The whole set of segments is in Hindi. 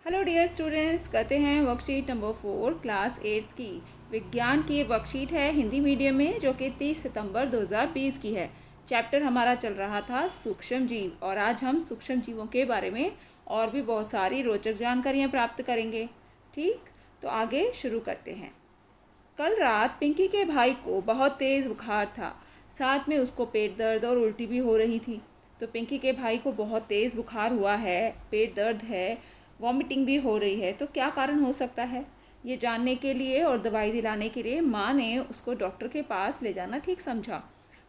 हेलो डियर स्टूडेंट्स, करते हैं वर्कशीट नंबर 4 क्लास 8 की। विज्ञान की वर्कशीट है हिंदी मीडियम में, जो कि 30 सितंबर 2020 की है। चैप्टर हमारा चल रहा था सूक्ष्म जीव, और आज हम सूक्ष्म जीवों के बारे में और भी बहुत सारी रोचक जानकारियाँ प्राप्त करेंगे। ठीक, तो आगे शुरू करते हैं। कल रात पिंकी के भाई को बहुत तेज़ बुखार था, साथ में उसको पेट दर्द और उल्टी भी हो रही थी। तो पिंकी के भाई को बहुत तेज़ बुखार हुआ है, पेट दर्द है, वॉमिटिंग भी हो रही है। तो क्या कारण हो सकता है, ये जानने के लिए और दवाई दिलाने के लिए माँ ने उसको डॉक्टर के पास ले जाना ठीक समझा।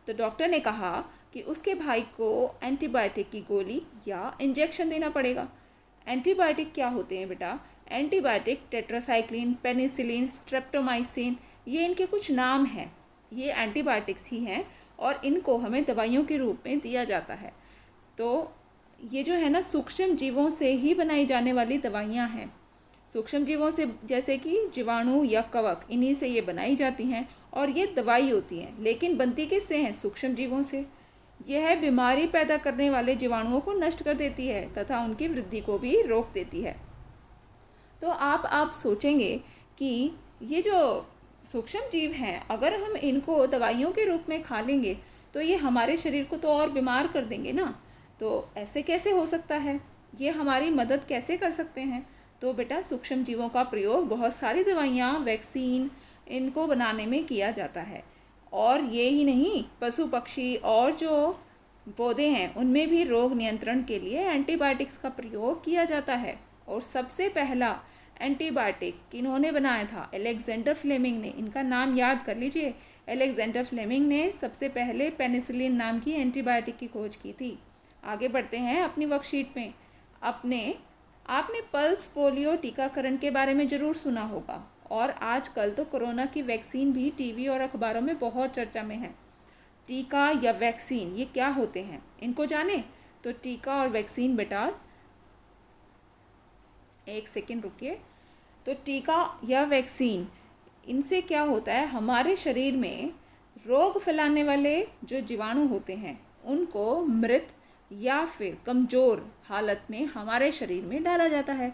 तो डॉक्टर ने कहा कि उसके भाई को एंटीबायोटिक की गोली या इंजेक्शन देना पड़ेगा। एंटीबायोटिक क्या होते हैं बेटा? एंटीबायोटिक टेट्रासाइक्लिन, पेनिसिलिन, स्ट्रेप्टोमाइसिन, ये इनके कुछ नाम हैं। ये एंटीबायोटिक्स ही हैं और इनको हमें दवाइयों के रूप में दिया जाता है। तो ये जो है ना, सूक्ष्म जीवों से ही बनाई जाने वाली दवाइयाँ हैं। सूक्ष्म जीवों से, जैसे कि जीवाणु या कवक, इन्हीं से ये बनाई जाती हैं और ये दवाई होती हैं। लेकिन बनती किससे हैं? सूक्ष्म जीवों से। यह बीमारी पैदा करने वाले जीवाणुओं को नष्ट कर देती है तथा उनकी वृद्धि को भी रोक देती है। तो आप सोचेंगे कि ये जो सूक्ष्म जीव हैं, अगर हम इनको दवाइयों के रूप में खा लेंगे तो ये हमारे शरीर को तो और बीमार कर देंगे ना। तो ऐसे कैसे हो सकता है? ये हमारी मदद कैसे कर सकते हैं? तो बेटा, सूक्ष्म जीवों का प्रयोग बहुत सारी दवाइयाँ, वैक्सीन, इनको बनाने में किया जाता है। और ये ही नहीं, पशु पक्षी और जो पौधे हैं उनमें भी रोग नियंत्रण के लिए एंटीबायोटिक्स का प्रयोग किया जाता है। और सबसे पहला एंटीबायोटिक किन्होंने बनाया था? अलेक्जेंडर फ्लेमिंग ने। इनका नाम याद कर लीजिए। अलेक्जेंडर फ्लेमिंग ने सबसे पहले पेनिसिलिन नाम की एंटीबायोटिक की खोज की थी। आगे बढ़ते हैं अपनी वर्कशीट में। आपने पल्स पोलियो टीकाकरण के बारे में ज़रूर सुना होगा, और आजकल तो कोरोना की वैक्सीन भी टीवी और अखबारों में बहुत चर्चा में है। टीका या वैक्सीन, ये क्या होते हैं, इनको जाने? तो टीका और वैक्सीन बेटा, एक सेकेंड रुकिए। तो टीका या वैक्सीन, इनसे क्या होता है, हमारे शरीर में रोग फैलाने वाले जो जीवाणु होते हैं उनको मृत या फिर कमज़ोर हालत में हमारे शरीर में डाला जाता है।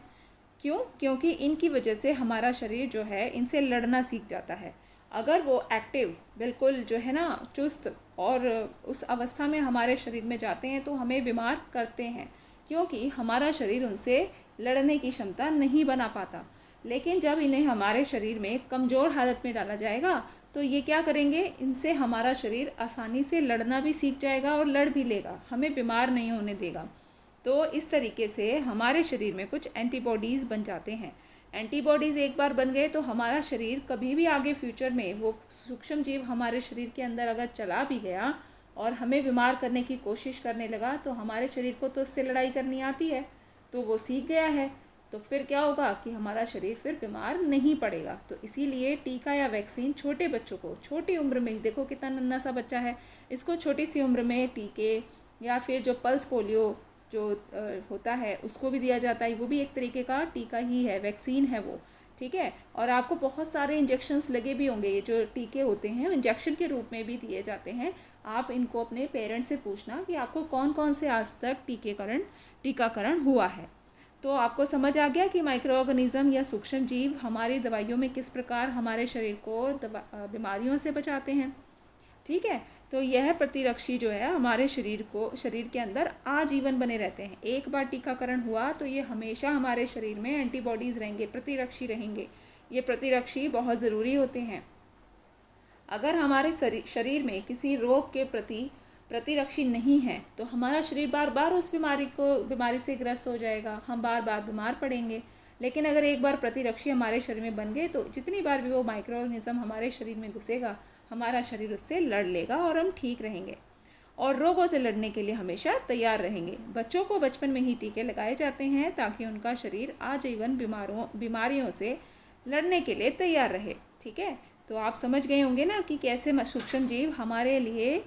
क्यों? क्योंकि इनकी वजह से हमारा शरीर जो है इनसे लड़ना सीख जाता है। अगर वो एक्टिव, बिल्कुल जो है ना चुस्त, और उस अवस्था में हमारे शरीर में जाते हैं तो हमें बीमार करते हैं, क्योंकि हमारा शरीर उनसे लड़ने की क्षमता नहीं बना पाता। लेकिन जब इन्हें हमारे शरीर में कमज़ोर हालत में डाला जाएगा तो ये क्या करेंगे, इनसे हमारा शरीर आसानी से लड़ना भी सीख जाएगा और लड़ भी लेगा, हमें बीमार नहीं होने देगा। तो इस तरीके से हमारे शरीर में कुछ एंटीबॉडीज़ बन जाते हैं। एंटीबॉडीज़ एक बार बन गए तो हमारा शरीर कभी भी आगे फ्यूचर में वो सूक्ष्म जीव हमारे शरीर के अंदर अगर चला भी गया और हमें बीमार करने की कोशिश करने लगा, तो हमारे शरीर को तो उससे लड़ाई करनी आती है, तो वो सीख गया है। तो फिर क्या होगा कि हमारा शरीर फिर बीमार नहीं पड़ेगा। तो इसीलिए टीका या वैक्सीन छोटे बच्चों को छोटी उम्र में ही, देखो कितना नन्हा सा बच्चा है, इसको छोटी सी उम्र में टीके, या फिर जो पल्स पोलियो जो होता है उसको भी दिया जाता है। वो भी एक तरीके का टीका ही है, वैक्सीन है वो, ठीक है। और आपको बहुत सारे इंजेक्शन्स लगे भी होंगे। ये जो टीके होते हैं इंजेक्शन के रूप में भी दिए जाते हैं। आप इनको अपने पेरेंट्स से पूछना कि आपको कौन कौन से आज तक टीकाकरण हुआ है। तो आपको समझ आ गया कि माइक्रो ऑर्गेनिज्म या सूक्ष्म जीव हमारी दवाइयों में किस प्रकार हमारे शरीर को बीमारियों से बचाते हैं। ठीक है, तो यह प्रतिरक्षी जो है हमारे शरीर के अंदर आजीवन बने रहते हैं। एक बार टीकाकरण हुआ तो ये हमेशा हमारे शरीर में एंटीबॉडीज़ रहेंगे, प्रतिरक्षी रहेंगे। ये प्रतिरक्षी बहुत ज़रूरी होते हैं। अगर हमारे शरीर में किसी रोग के प्रति प्रतिरक्षी नहीं है तो हमारा शरीर बार बार उस बीमारी से ग्रस्त हो जाएगा, हम बार बार बीमार पड़ेंगे। लेकिन अगर एक बार प्रतिरक्षी हमारे शरीर में बन गए तो जितनी बार भी वो माइक्रो ऑर्गेनिज्म हमारे शरीर में घुसेगा, हमारा शरीर उससे लड़ लेगा और हम ठीक रहेंगे और रोगों से लड़ने के लिए हमेशा तैयार रहेंगे। बच्चों को बचपन में ही टीके लगाए जाते हैं ताकि उनका शरीर आजीवन बीमारियों से लड़ने के लिए तैयार रहे। ठीक है, तो आप समझ गए होंगे ना कि कैसे सूक्ष्म जीव हमारे लिए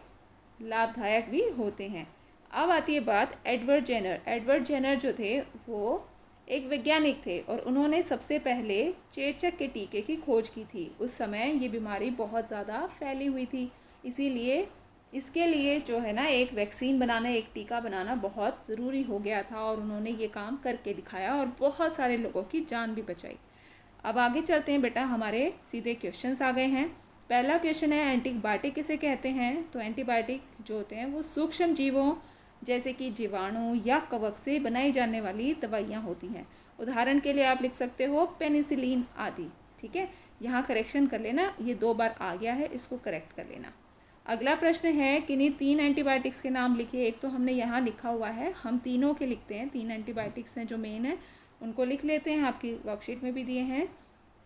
लाभदायक भी होते हैं। अब आती है बात एडवर्ड जेनर। एडवर्ड जेनर जो थे वो एक वैज्ञानिक थे और उन्होंने सबसे पहले चेचक के टीके की खोज की थी। उस समय ये बीमारी बहुत ज़्यादा फैली हुई थी, इसीलिए इसके लिए जो है ना एक वैक्सीन बनाना, एक टीका बनाना बहुत ज़रूरी हो गया था और उन्होंने ये काम करके दिखाया और बहुत सारे लोगों की जान भी बचाई। अब आगे चलते हैं बेटा, हमारे सीधे क्वेश्चंस आ गए हैं। पहला क्वेश्चन है एंटीबायोटिक किसे कहते हैं। तो एंटीबायोटिक जो होते हैं वो सूक्ष्म जीवों जैसे कि जीवाणु या कवक से बनाई जाने वाली दवाइयाँ होती हैं। उदाहरण के लिए आप लिख सकते हो पेनिसिलिन आदि। ठीक है, यहाँ करेक्शन कर लेना, ये 2 बार आ गया है, इसको करेक्ट कर लेना। अगला प्रश्न है किन्हीं 3 एंटीबायोटिक्स के नाम लिखिए। एक तो हमने यहाँ लिखा हुआ है, हम तीनों के लिखते हैं, 3 एंटीबायोटिक्स हैं जो मेन है उनको लिख लेते हैं, आपकी वर्कशीट में भी दिए हैं।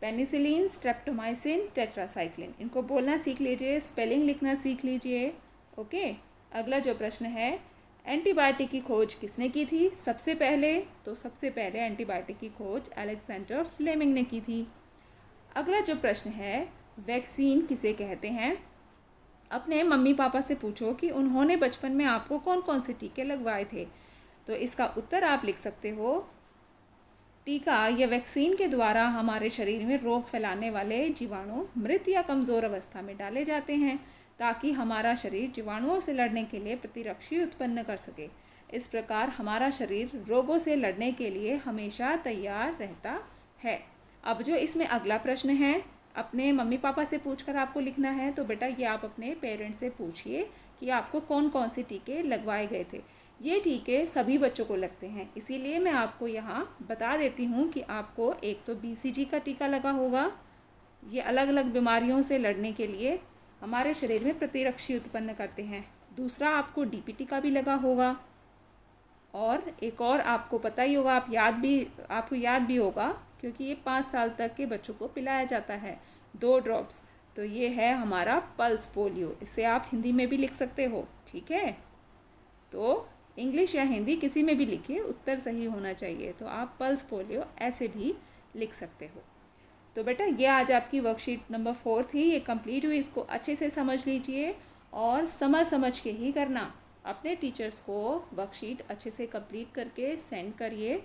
पेनिसिलिन, स्ट्रेप्टोमाइसिन, टेट्रासाइक्लिन, इनको बोलना सीख लीजिए, स्पेलिंग लिखना सीख लीजिए। ओके, अगला जो प्रश्न है एंटीबायोटिक की खोज किसने की थी सबसे पहले। तो सबसे पहले एंटीबायोटिक की खोज अलेक्जेंडर फ्लेमिंग ने की थी। अगला जो प्रश्न है वैक्सीन किसे कहते हैं। अपने मम्मी पापा से पूछो कि उन्होंने बचपन में आपको कौन कौन से टीके लगवाए थे। तो इसका उत्तर आप लिख सकते हो, टीका या वैक्सीन के द्वारा हमारे शरीर में रोग फैलाने वाले जीवाणु मृत या कमज़ोर अवस्था में डाले जाते हैं ताकि हमारा शरीर जीवाणुओं से लड़ने के लिए प्रतिरक्षी उत्पन्न कर सके। इस प्रकार हमारा शरीर रोगों से लड़ने के लिए हमेशा तैयार रहता है। अब जो इसमें अगला प्रश्न है अपने मम्मी पापा से पूछकर आपको लिखना है। तो बेटा ये आप अपने पेरेंट्स से पूछिए कि आपको कौन कौन से टीके लगवाए गए थे। ये टीके सभी बच्चों को लगते हैं, इसीलिए मैं आपको यहाँ बता देती हूँ कि आपको एक तो BCG का टीका लगा होगा, ये अलग अलग बीमारियों से लड़ने के लिए हमारे शरीर में प्रतिरक्षी उत्पन्न करते हैं। दूसरा आपको DPT का भी लगा होगा और एक और आपको पता ही होगा, आपको याद भी होगा क्योंकि ये 5 साल तक के बच्चों को पिलाया जाता है, 2 ड्रॉप्स। तो ये है हमारा पल्स पोलियो, इसे आप हिंदी में भी लिख सकते हो। ठीक है, तो इंग्लिश या हिंदी किसी में भी लिखिए, उत्तर सही होना चाहिए। तो आप पल्स पोलियो ऐसे भी लिख सकते हो। तो बेटा ये आज आपकी वर्कशीट नंबर 4 थी, ये कंप्लीट हुई। इसको अच्छे से समझ लीजिए और समझ के ही करना। अपने टीचर्स को वर्कशीट अच्छे से कंप्लीट करके सेंड करिए।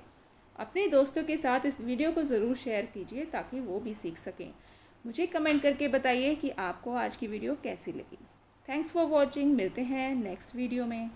अपने दोस्तों के साथ इस वीडियो को ज़रूर शेयर कीजिए ताकि वो भी सीख सकें। मुझे कमेंट करके बताइए कि आपको आज की वीडियो कैसी लगी। थैंक्स फॉर वॉचिंग, मिलते हैं नेक्स्ट वीडियो में।